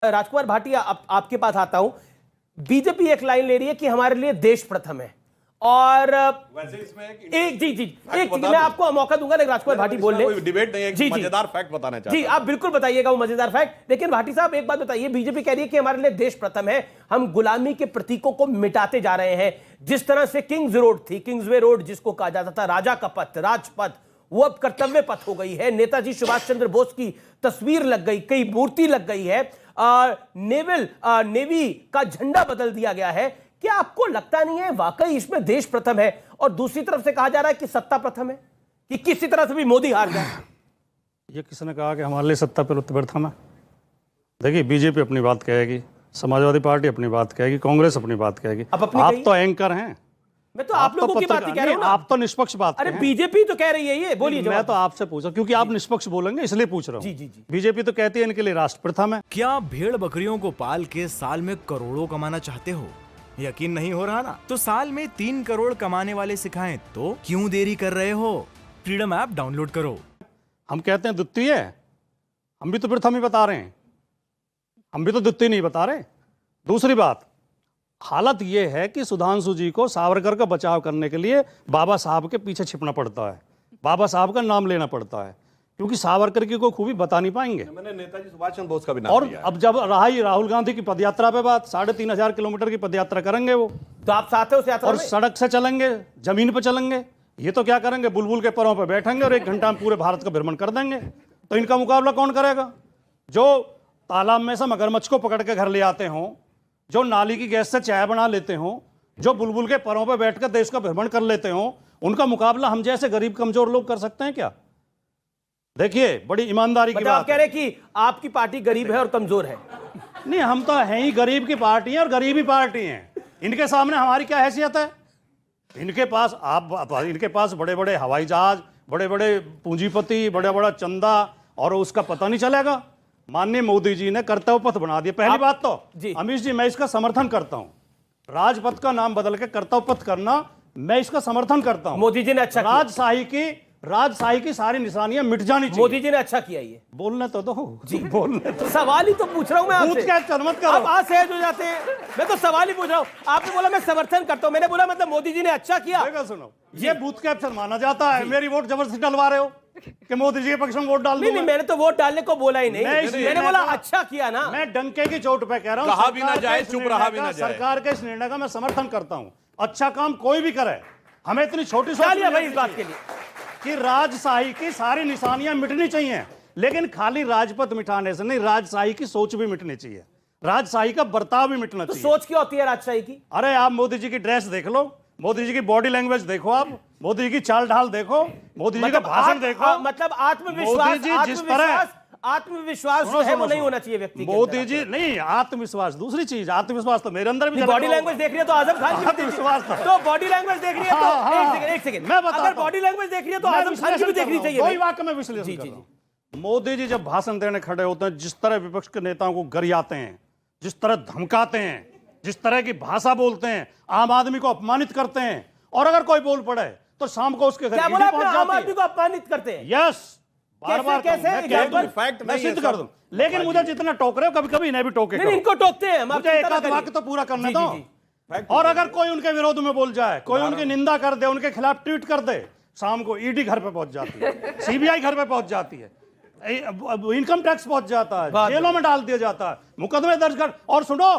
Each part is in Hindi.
राजकुमार भाटिया, आपके पास आता हूं। बीजेपी एक लाइन ले रही है कि हमारे लिए देश प्रथम है, और वैसे इसमें एक मैं आपको मौका दूंगा, लेकिन राजकुमार भाटी बोल ले। कोई डिबेट नहीं है, जी, मजेदार फैक्ट बताना चाहता जी, आप बिल्कुल बताइएगा वो मजेदार फैक्ट। लेकिन भाटी साहब एक बात बताइए, बीजेपी कह रही है कि हमारे लिए देश प्रथम है, हम गुलामी के प्रतीकों को मिटाते जा रहे हैं। जिस तरह से किंग्स रोड थी, किंग्सवे रोड जिसको कहा जाता था राजा का पथ, राजपथ, वो अब कर्तव्य पथ हो गई है। नेताजी सुभाष चंद्र बोस की तस्वीर लग गई, कई मूर्ति लग गई है, नेवी का झंडा बदल दिया गया है। क्या आपको लगता नहीं है वाकई इसमें देश प्रथम है? और दूसरी तरफ से कहा जा रहा है कि सत्ता प्रथम है, कि किसी तरह से भी मोदी हार जाए। ये किसने कहा कि हमारे लिए सत्ता प्रथम है? देखिए, बीजेपी अपनी बात कहेगी, समाजवादी पार्टी अपनी बात कहेगी, कांग्रेस अपनी बात कहेगी। आप तो एंकर हैं। मैं तो आप लोगों की बात ही कह रहा हूं ना। आप तो निष्पक्ष बात। अरे बीजेपी तो कह रही है ये, बोलिए। मैं तो आपसे पूछा क्योंकि आप निष्पक्ष बोलेंगे इसलिए पूछ रहा हूं। जी। बीजेपी तो कहती है इनके लिए राष्ट्र प्रथम है। क्या भेड़ बकरियों को पाल के साल में करोड़ों कमाना चाहते हो? यकीन नहीं हो रहा ना? तो साल में 3 करोड़ कमाने वाले सिखाएं तो क्यों देरी कर रहे हो? फ्रीडम ऐप डाउनलोड करो। हम कहते हैं द्वितीय, हम भी तो प्रथम ही बता रहे हैं, हम भी तो द्वितीय नहीं बता रहे। दूसरी बात, हालत यह है कि सुधांशु जी को सावरकर का बचाव करने के लिए बाबा साहब के पीछे छिपना पड़ता है, बाबा साहब का नाम लेना पड़ता है, क्योंकि सावरकर की कोई खूबी बता नहीं पाएंगे। मैंने नेताजी सुभाष चंद्र बोस का भी नाम और लिया है। अब जब रहा ही राहुल गांधी की पदयात्रा पे बात, 3,500 किलोमीटर की पदयात्रा करेंगे वो, तो आप साथ हैं उस यात्रा और में? सड़क से चलेंगे, जमीन पे चलेंगे। ये तो क्या करेंगे, बुलबुल के परों पे बैठेंगे और 1 घंटा में पूरे भारत का भ्रमण कर देंगे। तो इनका मुकाबला कौन करेगा? जो तालाब में से मगरमच्छ को पकड़ के घर ले आते हों, जो नाली की गैस से चाय बना लेते हों, जो बुलबुल के परों पे बैठकर देश का भ्रमण कर लेते हों, उनका मुकाबला हम जैसे गरीब कमजोर लोग कर सकते हैं क्या? देखिए, बड़ी ईमानदारी की बात। आप कह रहे हैं कि आपकी पार्टी गरीब है और कमजोर है? नहीं, हम तो हैं ही गरीब की पार्टी है और गरीबी पार्टी है। इनके सामने हमारी क्या हैसियत है? इनके पास बड़े बड़े हवाई जहाज, बड़े बड़े पूंजीपति, बड़ा बड़ा चंदा, और उसका पता नहीं चलेगा। माननीय मोदी जी ने कर्तव्य पथ बना दिया। पहली बात तो अमीश जी, मैं इसका समर्थन करता हूं। राजपथ का नाम बदल के कर्तव्य पथ करना, मैं इसका समर्थन करता हूं। मोदी जी ने अच्छा राजशाही की सारी निशानियां मिट जानी चाहिए। मोदी जी ने अच्छा किया। ये बोलने तो दो जी, बोलने तो। सवाल ही तो पूछ रहा हूं मैं आपसे। मत करो। आप असहज हो जाते हैं। मैं तो सवाल ही पूछ रहा हूं। आपने बोला मैं समर्थन करता हूं, मैंने बोला मतलब मोदी जी ने अच्छा किया। सुनो, ये बूथ कैप्चर माना जाता है। मेरी वोट जबरदस्ती डलवा रहे हो कि मोदी जी के पक्ष में वोट डाल दूं? नहीं, मैंने तो वोट डालने को बोला ही नहीं। मैंने बोला अच्छा किया ना। मैं डंके की चोट पे कह रहा हूं, कहा भी ना जाए, चुप रहा भी ना जाए। सरकार के इस निर्णय का मैं समर्थन करता हूं। अच्छा काम कोई भी करे, हमें इतनी छोटी सोच भाई इस बात के लिए कि राजशाही की सारी निशानियां मिटनी चाहिए, लेकिन खाली राजपथ मिटाने से नहीं, राजशाही की सोच भी मिटनी चाहिए, राजशाही का बर्ताव भी मिटना चाहिए। सोच क्या होती है राजशाही की? अरे आप मोदी जी की ड्रेस देख लो, मोदी जी की बॉडी लैंग्वेज देखो, आप मोदी जी की चाल ढाल देखो, मोदी जी का भाषण देखो। मतलब आत्मविश्वास जो है वो नहीं होना चाहिए व्यक्ति के मोदी जी नहीं, आत्मविश्वास दूसरी चीज। आत्मविश्वास तो मेरे अंदर भी। बॉडी लैंग्वेज देख रही है तो आजम खान की आत्मविश्वास तो बॉडी लैंग्वेज देख रही है तो एक सेकंड मैं बता, अगर बॉडी लैंग्वेज देख रही है तो आजम खान की भी देखनी चाहिए। कोई वाक्य में विश्लेषण कर रहा हूं। मोदी जी जब भाषण देने खड़े होते हैं, जिस तरह विपक्ष के नेताओं को गरियाते हैं, जिस तरह धमकाते हैं, जिस तरह की भाषा बोलते हैं, आम आदमी को अपमानित करते हैं, और अगर कोई बोल पड़े तो शाम को उसके घर क्या बोला आपने? आम आदमी को अपमानित करते हैं? यस, बार-बार कैसे मैं सिद्ध कर दूं। लेकिन मुझे जितना टोक रहे हो, कभी कभी इन्हें भी टोके करो। इनको टोकते हैं, मुझे एक आध वाक्य तो पूरा करने दो। और अगर कोई उनके विरोध में बोल जाए, कोई उनकी निंदा कर दे, उनके खिलाफ ट्वीट कर दे, शाम को ईडी घर पे पहुंच जाती है, सीबीआई घर पे पहुंच जाती है, इनकम टैक्स पहुंच जाता है, जेलों में डाल दिया जाता है, मुकदमे दर्ज कर। और सुनो,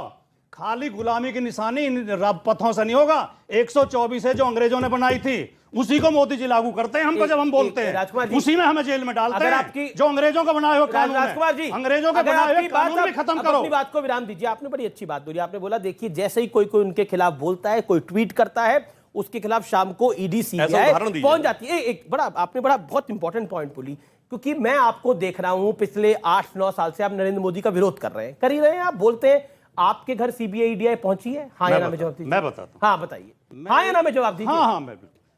खाली गुलामी की निशानी इन पथों से नहीं होगा। 124 है जो अंग्रेजों ने बनाई थी, उसी को मोदी जी लागू करते हैं हमको जब हम बोलते हैं, उसी में हमें जेल में डालते हैं। जो अंग्रेजों का बनाए हुए कानून है, राजकुमार जी, अंग्रेजों का बनाए हुए कानून भी खत्म करो। अपनी बात को विराम दीजिए। आपने बड़ी अच्छी बात बोली। आपने बोला देखिए, जैसे ही कोई उनके खिलाफ बोलता है, कोई ट्वीट करता है, उसके खिलाफ शाम को ईडी सीबीआई पहुंच जाती है। एक बड़ा आपने बहुत इंपॉर्टेंट पॉइंट बोली, क्योंकि मैं आपको देख रहा हूं पिछले 8-9 साल से आप नरेंद्र मोदी का विरोध कर रहे हैं, कर ही रहे हैं। आप बोलते हैं आपके घर सीबीआई ईडी पहुंची है? हाँ या ना में जवाब दीजिए। मैं बताता हूं। हाँ बताइए, हाँ या ना में जवाब दीजिए। हाँ,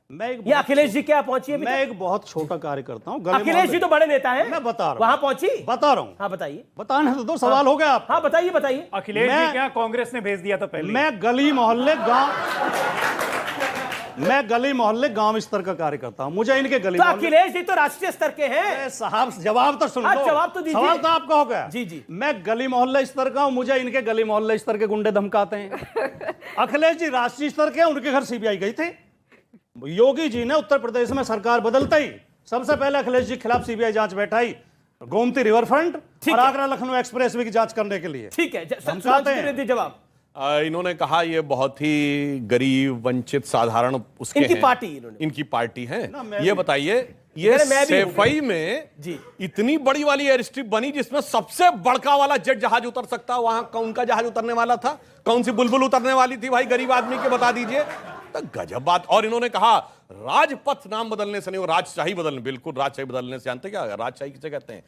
ये अखिलेश जी क्या पहुंची है? मैं एक बहुत छोटा कार्य करता हूं। अखिलेश जी तो बड़े नेता हैं। मैं बता रहा हूं। वहां पहुंची? बता रहा हूं। हाँ बताइए। बताने तो दो, सवाल हो गया आप। हाँ बताइए। अखिलेश जी क्या कांग्रेस ने भेज दिया था पहले? मैं गली मोहल्ले गांव मैं गली मोहल्ले गांव स्तर का कार्य करता हूं, मुझे इनके गली तो मोहल्ले अखिलेश जी तो राष्ट्रीय स्तर के हैं। साहब जवाब तो सुन लो, जवाब तो दीजिए। सवाल तो आपका हो गया। जी जी। मैं गली मोहल्ले स्तर का हूं, मुझे इनके गली मोहल्ले स्तर के गुंडे धमकाते हैं। अखिलेश जी राष्ट्रीय स्तर के, उनके घर सीबीआई गई थी। योगी जी ने उत्तर प्रदेश में सरकार बदलते ही सबसे पहले अखिलेश जी के खिलाफ सीबीआई जांच बैठाई, गोमती रिवर फ्रंट और आगरा लखनऊ एक्सप्रेसवे की जांच करने के लिए। ठीक है, जवाब इन्होंने कहा ये बहुत ही गरीब वंचित साधारण उसके इनकी हैं, पार्टी इनकी पार्टी है। मैं ये बताइए, ये मैं भी सैफई में जी इतनी बड़ी वाली एयर स्ट्रिप बनी जिसमें सबसे बड़का वाला जेट जहाज उतर सकता, वहां कौन का जहाज उतरने वाला था? कौन सी बुलबुल उतरने वाली थी भाई गरीब आदमी के, बता दीजिए। तो गजब बात। और इन्होंने कहा राजपथ नाम बदलने से नहीं, वो राजशाही बदलने, बिल्कुल राजशाही बदलने से। जानते क्या राजशाही किसे कहते हैं?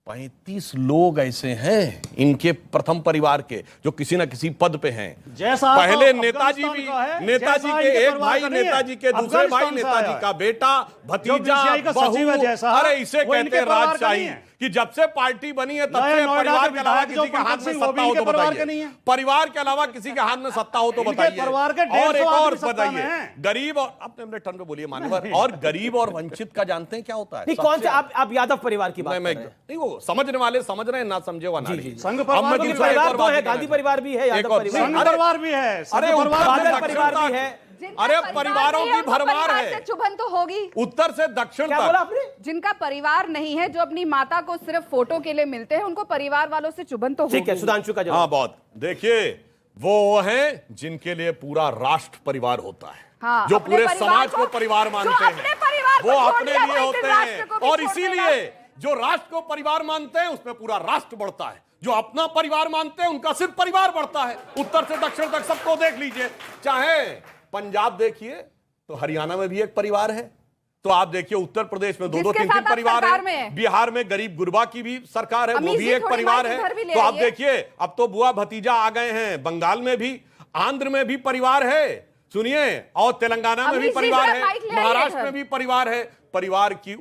35 लोग ऐसे हैं इनके प्रथम परिवार के जो किसी ना किसी पद पे हैं। जैसा पहले नेताजी भी, नेताजी के एक भाई, नेताजी के दूसरे भाई, नेताजी का बेटा, भतीजा, बहू, अरे इसे कहते हैं राजशाही। कि जब से पार्टी बनी है तब से परिवार के अलावा किसी के हाथ में सत्ता हो तो बताइए, परिवार के अलावा किसी के हाथ में सत्ता हो तो बताइए। और एक और बताइए, गरीब और अपने टर्न पे बोलिए मान्यवर, और गरीब और वंचित का जानते हैं क्या होता है? नहीं, कौन से आप यादव परिवार की बात कर रहे हैं? नहीं, वो समझने वाले समझ रहे हैं, ना समझे वो ना। संघ परिवार है, गांधी परिवार भी है, यादव परिवार भी है, अरे बादल परिवार भी है। अरे परिवारों की भरमार है, चुभन तो होगी उत्तर से दक्षिण क्या बोला तक। आपने? जिनका परिवार नहीं है, जो अपनी माता को सिर्फ फोटो के लिए मिलते हैं, उनको परिवार वालों से चुभन तो होगी। ठीक है, सुधांशु का जवाब। हाँ, बहुत। देखिए, वो हैं जिनके लिए पूरा राष्ट्र परिवार होता है। हाँ, जो पूरे समाज को परिवार मानते हैं, वो अपने लिए होते हैं। और इसीलिए जो राष्ट्र को परिवार मानते हैं उसमें पूरा राष्ट्र बढ़ता है। जो अपना परिवार मानते हैं उनका सिर्फ परिवार बढ़ता है। उत्तर से दक्षिण तक सबको देख लीजिए, चाहे पंजाब देखिए तो हरियाणा में भी एक परिवार है, तो आप देखिए उत्तर प्रदेश में 2-2 3-3 परिवार है, बिहार में गरीब गुरबा की भी सरकार है, वो भी एक परिवार है। तो आप देखिए, अब तो बुआ भतीजा आ गए हैं, बंगाल में भी, आंध्र में भी परिवार है, सुनिए, और तेलंगाना में भी परिवार है, महाराष्ट्र में भी परिवार है। परिवार की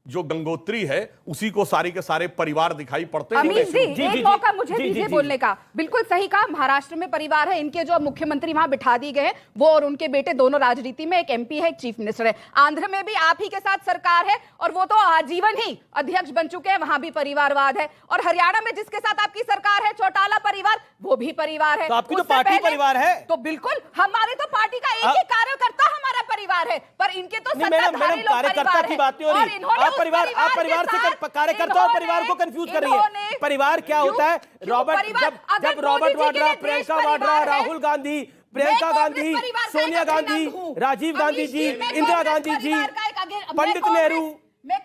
जो गंगोत्री है उसी को सारे के सारे परिवार दिखाई पड़ते हैं। अमीन जी, एक मौका मुझे दीजिए बोलने का। बिल्कुल सही कहा, महाराष्ट्र में परिवार है, इनके जो मुख्यमंत्री वहां बिठा दिए गए, वो और उनके बेटे दोनों राजनीति में, एक एमपी है, एक चीफ मिनिस्टर है। आंध्र में भी आप ही के साथ सरकार है और वो तो आजीवन ही अध्यक्ष बन चुके हैं, वहां भी परिवारवाद है। और हरियाणा में जिसके साथ आपकी सरकार है, चौटाला परिवार, वो भी परिवार है। तो आपकी तो पार्टी परिवार है। तो बिल्कुल, हमारे तो पार्टी का एक ही कार्यकर्ता हमारा परिवार है, पर इनके तो सत्ताधारी लोग कार्यकर्ता की बात नहीं हो रही। आप परिवार से कार्यकर्ता और परिवार को कंफ्यूज कर रही है। परिवार क्या होता है? जब रॉबर्ट वाड्रा, प्रियंका वाड्रा, राहुल गांधी, प्रियंका गांधी, सोनिया गांधी, राजीव गांधी जी, इंदिरा गांधी जी, पंडित नेहरू,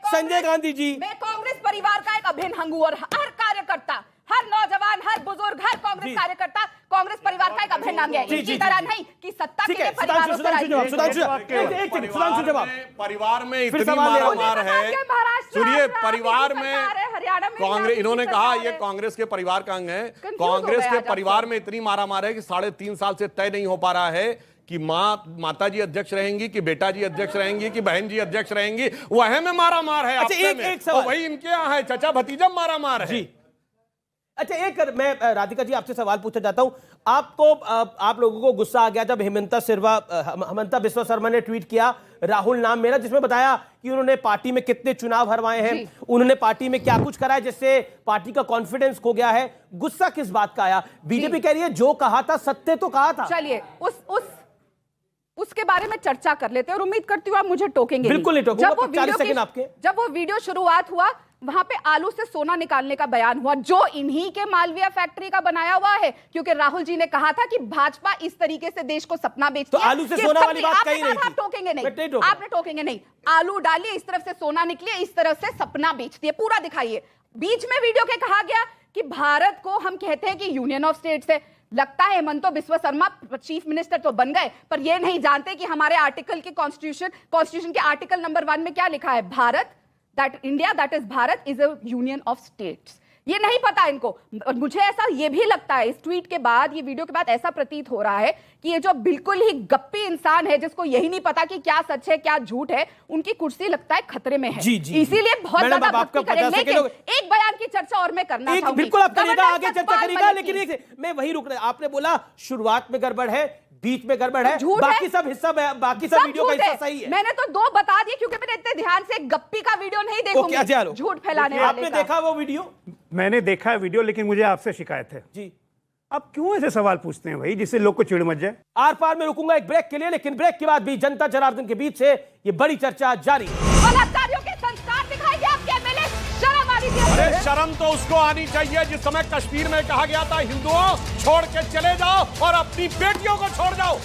संजय गांधी जी, मैं कांग्रेस परिवार का एक अभिन्न अंग हूं और हर कार्यकर्ता, हर नौजवान, हर बुजुर्ग, हर कांग्रेस कार्यकर्ता कांग्रेस परिवार का एक अभिन्न अंग है। इसी तरह नहीं कि सत्ता के लिए परिवारों पर सुधांशु जवाब। परिवार में इतनी मारामार है, सुनिए, परिवार में कांग्रेस, इन्होंने कहा ये कांग्रेस के परिवार का अंग है। कांग्रेस के परिवार में इतनी मारामार है कि 3.5 साल से तय नहीं हो पा रहा है कि माता जी अध्यक्ष रहेंगी, कि बेटा जी अध्यक्ष रहेंगी, कि बहन जी अध्यक्ष रहेंगी। वह में मारामार है। अच्छा, एक सवाल वही इनके यहाँ है, चचा भतीजा मारामार है। अच्छा, एक मैं राधिका जी आपसे सवाल पूछना चाहता हूं। आप लोगों को गुस्सा आ गया जब हेमंता बिस्वा शर्मा ने ट्वीट किया राहुल नाम मेरा, जिसमें बताया कि उन्होंने पार्टी में कितने चुनाव हरवाए हैं, उन्होंने पार्टी में क्या कुछ करा है जिससे पार्टी का कॉन्फिडेंस खो गया है। गुस्सा किस बात का आया? बीजेपी कह रही है जो कहा था सत्य तो कहा था। चलिए उसके बारे में चर्चा कर लेते हैं और उम्मीद करती हूँ आप मुझे टोकेंगे। बिल्कुल नहीं टोकूंगा, 40 सेकंड आपके। जब वो वीडियो शुरुआत हुआ, वहां पे आलू से सोना निकालने का बयान हुआ, जो इन्हीं के मालवीय फैक्ट्री का बनाया हुआ है, क्योंकि राहुल जी ने कहा था कि भाजपा इस तरीके से देश को सपना बेचती है। तो आलू से सोना वाली बात कही नहीं थी। आप टोकेंगे नहीं, आपने टोकेंगे नहीं। आलू डालिए, इस तरफ से सोना निकले, इस तरफ से सपना बेचती है, पूरा दिखाइए। बीच में वीडियो के कहा गया कि भारत को हम कहते हैं कि यूनियन ऑफ स्टेट्स है। लगता है हेमंतो बिस्वा शर्मा चीफ मिनिस्टर तो बन गए, पर ये नहीं जानते कि हमारे आर्टिकल के कॉन्स्टिट्यूशन के आर्टिकल नंबर 1 में क्या लिखा है। Bharat, that India, that is Bharat is a union of states. ये नहीं पता इनको। और मुझे ऐसा ये भी लगता है, इस ट्वीट के बाद, ये वीडियो के बाद ऐसा प्रतीत हो रहा है कि ये जो बिल्कुल ही गप्पी इंसान है, जिसको यही नहीं पता कि क्या सच है क्या झूठ है, उनकी कुर्सी लगता है खतरे में है। इसीलिए बहुत ज्यादा भक्ति करें। लेकिन एक बयान की चर्चा और मैं करना चाहूंगी। बिल्कुल आप करिएगा, आगे चर्चा करिएगा, लेकिन मैं वही रुक रहा। आपने बोला शुरुआत में गड़बड़ है, बीच में गड़बड़ है, झूठ बाकी है। सब हिस्सा, बाकी सब वीडियो का झूठ हिस्सा सही है। मैंने तो 2 बता दिए क्योंकि मैंने इतने ध्यान से गप्पी का वीडियो नहीं देखूंगी झूठ फैलाने वाले आपने का। देखा वो वीडियो? मैंने देखा है वीडियो, लेकिन मुझे आपसे शिकायत है, जी आप क्यों ऐसे सवाल पूछते हैं भाई जिससे लोग को चिढ़ मच जाए? आर पार में रुकूंगा एक ब्रेक के लिए, लेकिन ब्रेक के बाद भी जनता जनार्दन के बीच से ये बड़ी चर्चा जारी। बलात्कारियों के संस्कार दिखाएंगे आपके एमएलए, शर्म आनी चाहिए। अरे शर्म तो उसको आनी चाहिए जिस समय कश्मीर में कहा गया था हिंदुओं छोड़ के चले जाओ और अपनी बेटियों को छोड़ जाओ।